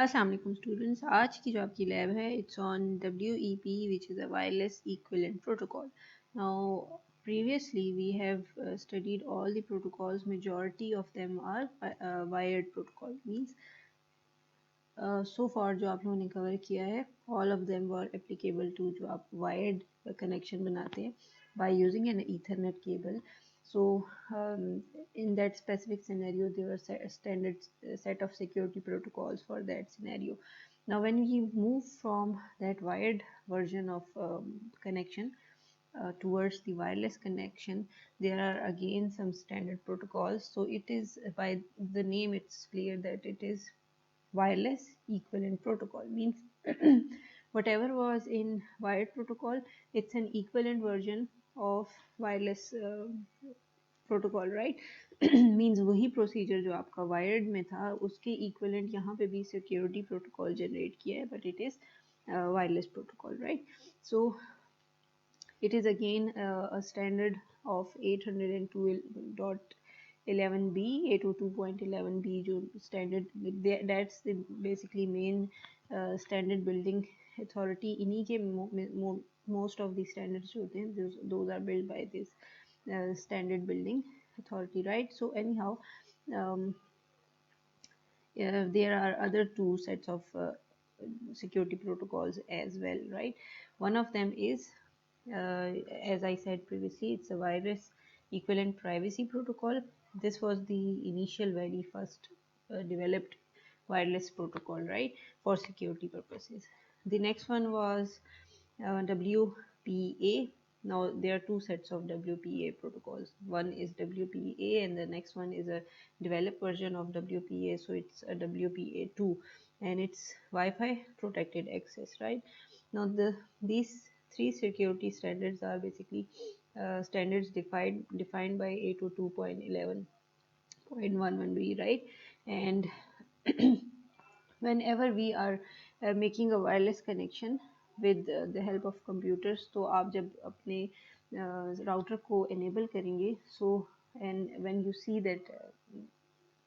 अस्सलाम वालेकुम स्टूडेंट्स, आज की जो आपकी लैब है it's on WEP which is a wireless equivalent protocol. Now previously we have studied all the protocols. Majority of them are wired protocol, means so far जो आप लोगों ने कवर किया है all of them were applicable to जो आप wired connection बनाते हैं by using an Ethernet cable. So in that specific scenario there were standard set of security protocols for that scenario. Now when we move from that wired version of connection towards the wireless connection, there are again some standard protocols. So it is, by the name it's clear that it is wireless equivalent protocol, means whatever was in wired protocol, it's an equivalent version of wireless protocol right means वही procedure जो आपका wired में था उसके equivalent यहाँ पे भी security protocol generate किया है, but it is wireless protocol, right. So it is again a standard of 802.11b 802.11b जो standard, that's the basically main standard building authority. इन्हीं के most of the standards जो होते हैं those are built by this standard building authority, right? So anyhow, um, there are other two sets of security protocols as well, right? One of them is, as I said previously, it's a wireless equivalent privacy protocol. This was the initial very first developed wireless protocol, right, for security purposes. The next one was WPA. Now there are two sets of WPA protocols. One is WPA and the next one is a developed version of WPA. So it's a WPA2 and it's Wi-Fi protected access, right? Now these three security standards are basically standards defined by 802.11.11b, right? And whenever we are making a wireless connection with the help of computers, तो आप जब अपने router को enable करेंगे, so and when you see that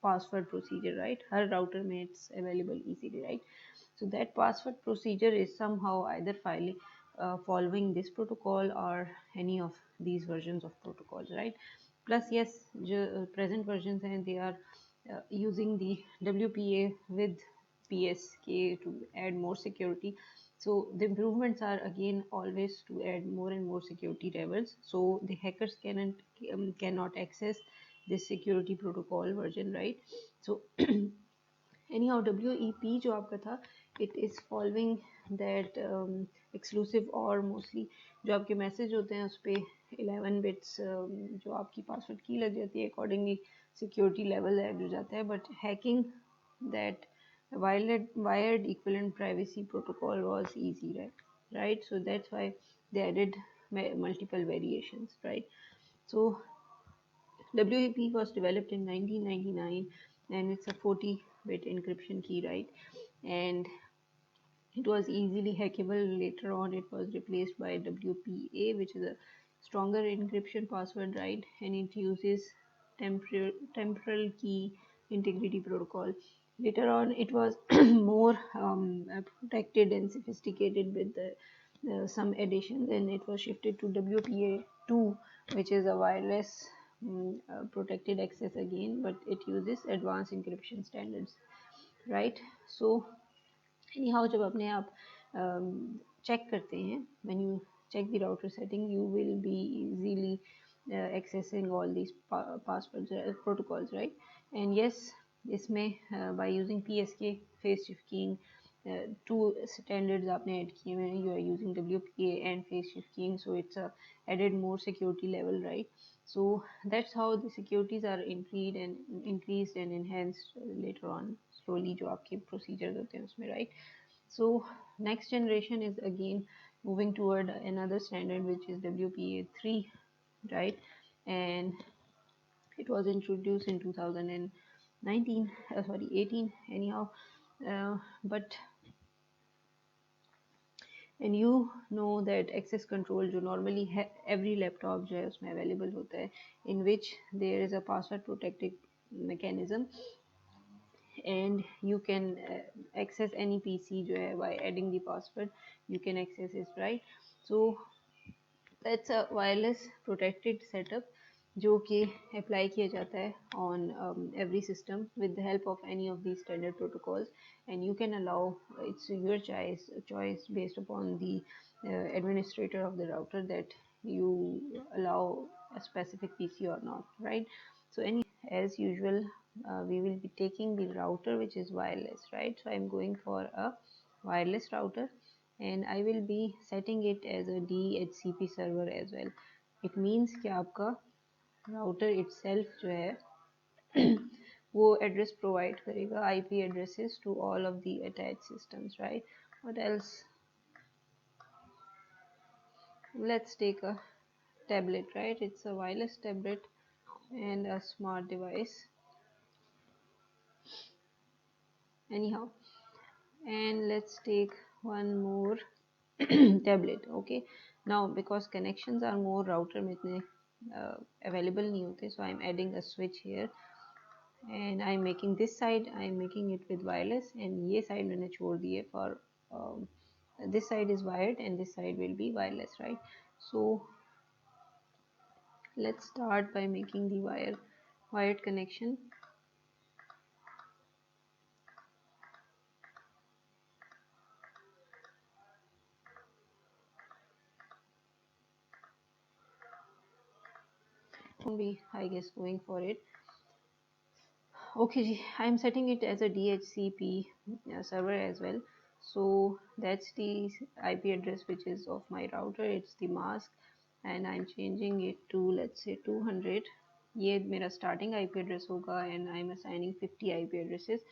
password procedure, right, her router में it's available easily, right? So that password procedure is somehow either following this protocol or any of these versions of protocols, right? Plus yes, present versions and they are using the WPA with PSK to add more security. So the improvements are again always to add more and more security levels, so the hackers cannot access this security protocol version, right? So anyhow, WEP जो आपका था, it is following that exclusive or mostly जो आपके message होते हैं उस पर 11 bits जो आपकी पासवर्ड की लग जाती है, अकॉर्डिंगली सिक्योरिटी लेवल ऐड हो जाता है. But hacking that wired equivalent privacy protocol was easy, right? So that's why they added multiple variations, right? So WEP was developed in 1999 and it's a 40-bit encryption key, right? And it was easily hackable. Later on, it was replaced by WPA, which is a stronger encryption password, right? And it uses temporal key integrity protocol. Later on, it was more protected and sophisticated with some additions, and it was shifted to WPA2, which is a wireless protected access again, but it uses advanced encryption standards, right? So anyhow, जब अपने आप check करते हैं, when you check the router setting, you will be easily accessing all these passwords protocols, right? And yes, इसमें by using PSK phase shift keying, two standards आपने add किए हुए हैं. You are using WPA and phase shift keying, so it's added more security level, right? So that's how the securities are increased and enhanced later on slowly जो आपके procedures होते हैं उसमें, right? So next generation is again moving toward another standard which is WPA3, right? And it was introduced in 2019, sorry 18 anyhow, but and you know that access control जो normally every laptop जो है उसमें available होता है, in which there is a password protected mechanism and you can access any PC जो है by adding the password you can access it, right? So that's a wireless protected setup जो कि apply किया जाता है on every system with the help of any of these standard protocols, and you can allow, it's your choice based upon the administrator of the router that you allow a specific PC or not, right? So as usual, we will be taking the router which is wireless, right? So I'm going for a wireless router, and I will be setting it as a DHCP server as well. It means कि आपका router itself जो है वो address provide करेगा IP addresses to all of the attached systems, right? What else? Let's take a tablet, right? It's a wireless tablet and a smart device. Anyhow, and let's take one more tablet. Okay, now because connections are more, router में इतने available नहीं होते, so I'm adding a switch here, and I'm making this side, I'm making it with wireless, and ये side मैंने छोड़ दी है for this side is wired and this side will be wireless, right? So let's start by making the wired connection. Won't be, I guess, going for it. Okay, I'm setting it as a DHCP server as well. So that's the IP address which is of my router. It's the mask, and I'm changing it to, let's say, 200. ये मेरा starting IP address होगा, and I'm assigning 50 IP addresses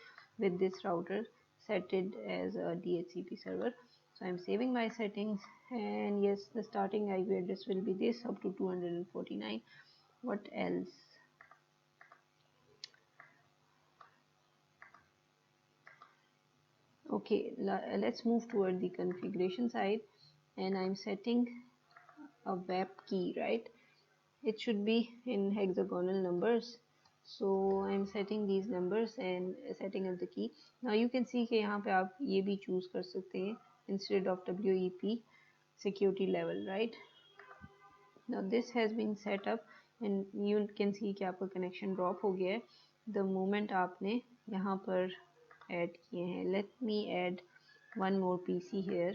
with this router set it as a DHCP server. So I'm saving my settings, and yes, the starting IP address will be this up to 249. What else? Okay, let's move toward the configuration side, and I'm setting a WEP key, right? It should be in hexagonal numbers, so I'm setting these numbers and setting up the key. Now you can see कि यहाँ पे आप ये भी choose कर सकते हैं instead of WEP security level, right? Now this has been set up, and you can see कि आपका connection drop हो गया है the moment आपने यहाँ पर add किए हैं. Let me add one more PC here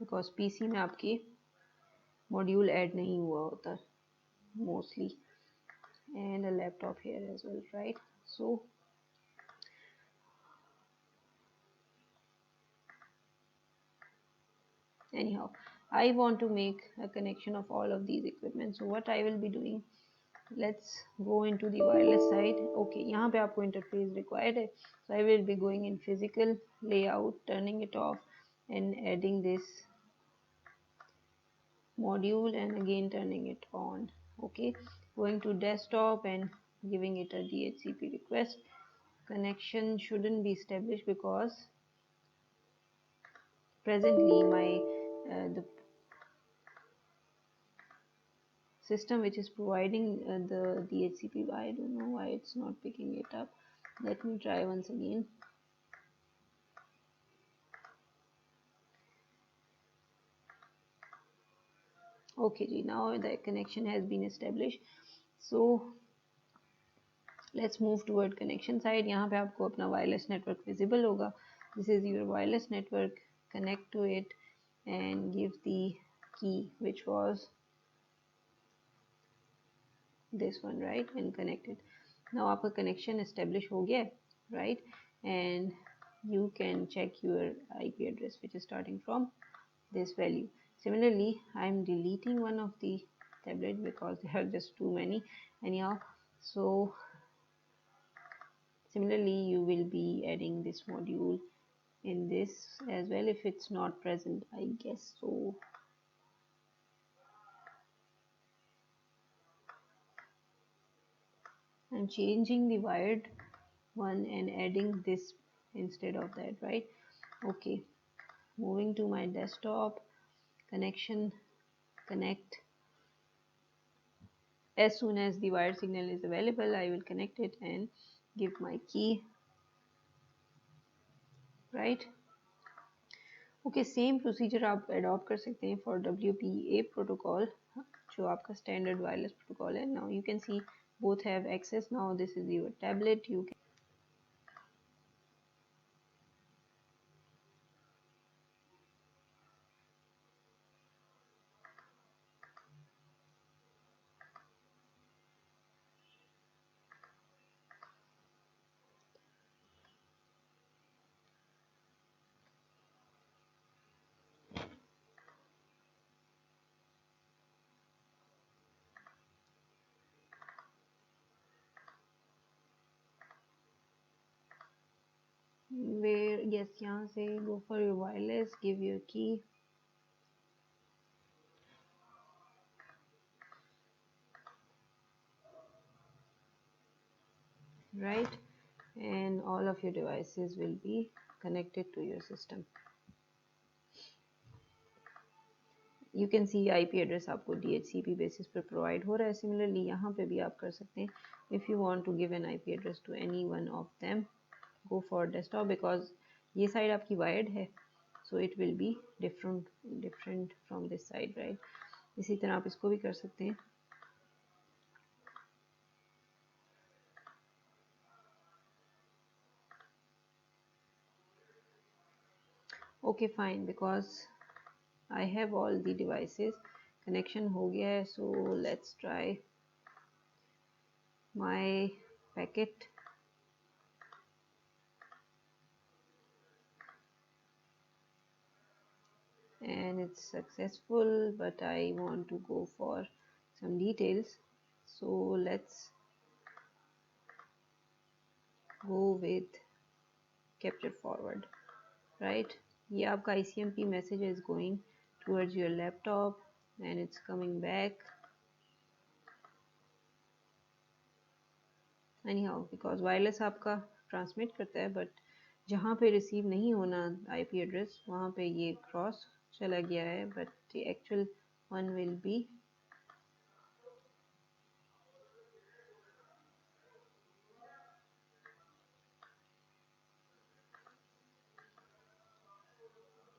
because PC में आपके module add नहीं हुआ होता mostly, and a laptop here as well, right? So anyhow, I want to make a connection of all of these equipment. So what I will be doing, let's go into the wireless side. Okay, यहाँ पे आपको interface required है, so I will be going in physical layout, turning it off and adding this module, and again turning it on. Okay, going to desktop and giving it a DHCP request. Connection shouldn't be established because presently my the system which is providing the DHCP, I don't know why it's not picking it up. Let me try once again. Okay, now the connection has been established. So let's move toward connection side. यहाँ पे आपको अपना wireless network visible होगा. This is your wireless network. Connect to it and give the key, which was this one, right? And connect it. Now आपका connection establish हो गया, right? And you can check your IP address, which is starting from this value. Similarly, I'm deleting one of the tablet because there are just too many anyhow. So similarly, you will be adding this module in this as well if it's not present, I guess so. I'm changing the wired one and adding this instead of that, right? Okay, moving to my desktop, connection, connect. As soon as the wired signal is available, I will connect it and give my key. Right. Okay, same procedure आप adopt कर सकते हैं for WPA protocol, जो आपका standard wireless protocol है. Now you can see both have access. Now this is your tablet. You can where, yes, यहाँ से go for your wireless, give your key. Right, and all of your devices will be connected to your system. You can see IP address आपको DHCP basis पर provide हो रहा है. Similarly यहाँ पे भी आप कर सकते हैं. If you want to give an IP address to any one of them, go for desktop, because ये side आपकी wired है, so it will be different from this side, right? इसी तरह आप इसको भी कर सकते हैं. Okay, fine, because I have all the devices. Connection हो गया है, so let's try my packet. And it's successful, but I want to go for some details, so let's go with capture forward. Right, ये आपका ICMP message is going towards your laptop and it's coming back. Anyhow, because wireless आपका transmit करता है, but जहाँ पे receive नहीं होना IP address, वहाँ पे ये cross चला गया है, but the actual one will be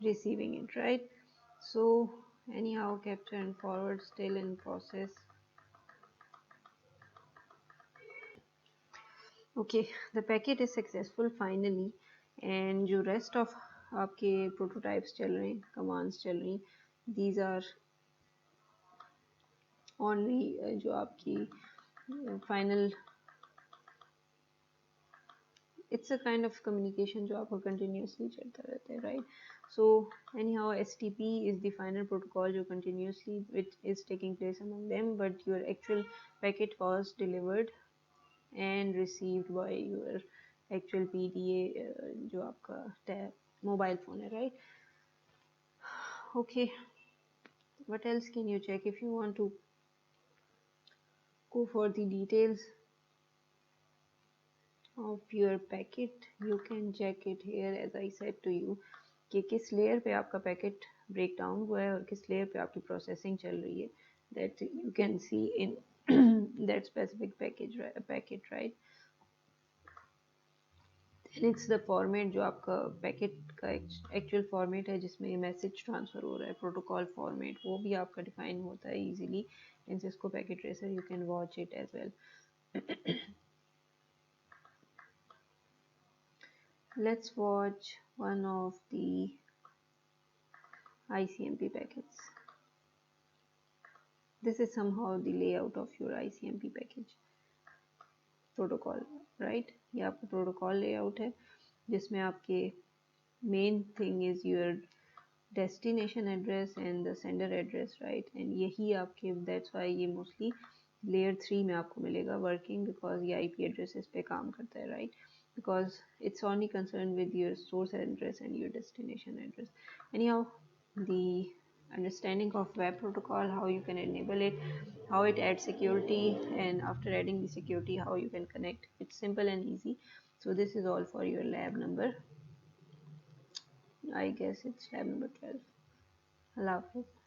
receiving it, right? So anyhow, capture and forward still in process. Okay, the packet is successful finally, and जो rest of आपके prototypes चल रहे हैं, commands चल रही, these are only जो आपकी final, it's a kind of communication जो आपका continuously चलता रहता है, right? So anyhow, STP is the final protocol जो continuously which is taking place among them, but your actual packet was delivered and received by your actual PDA जो आपका tab mobile phone है, right? Okay, what else can you check? If you want to go for the details of your packet, you can check it here, as I said to you, कि किस layer पे आपका packet breakdown हुआ है और किस layer पे आपकी processing चल रही है, that you can see in that specific packet, right? It's the format जो आपका पैकेट का एक्चुअल फॉर्मेट है जिसमें मैसेज ट्रांसफ़र हो रहा है, प्रोटोकॉल फॉर्मेट, वो भी आपका डिफाइन होता है easily in Cisco Packet Tracer. You can watch it as well. Let's watch one of the ICMP packets. This is somehow the layout of your ICMP package protocol, right? ये आपका protocol layout है जिसमें आपके main thing is your destination address and the sender address, right? And यही आपके, that's why ये mostly layer 3 में आपको मिलेगा working, because ये IP addresses पे काम करता है, right? Because it's only concerned with your source address and your destination address. Anyhow, the understanding of web protocol, how you can enable it, how it adds security, and after adding the security, how you can connect, it's simple and easy. So this is all for your lab number, I guess it's lab number 12. Allah Hafiz.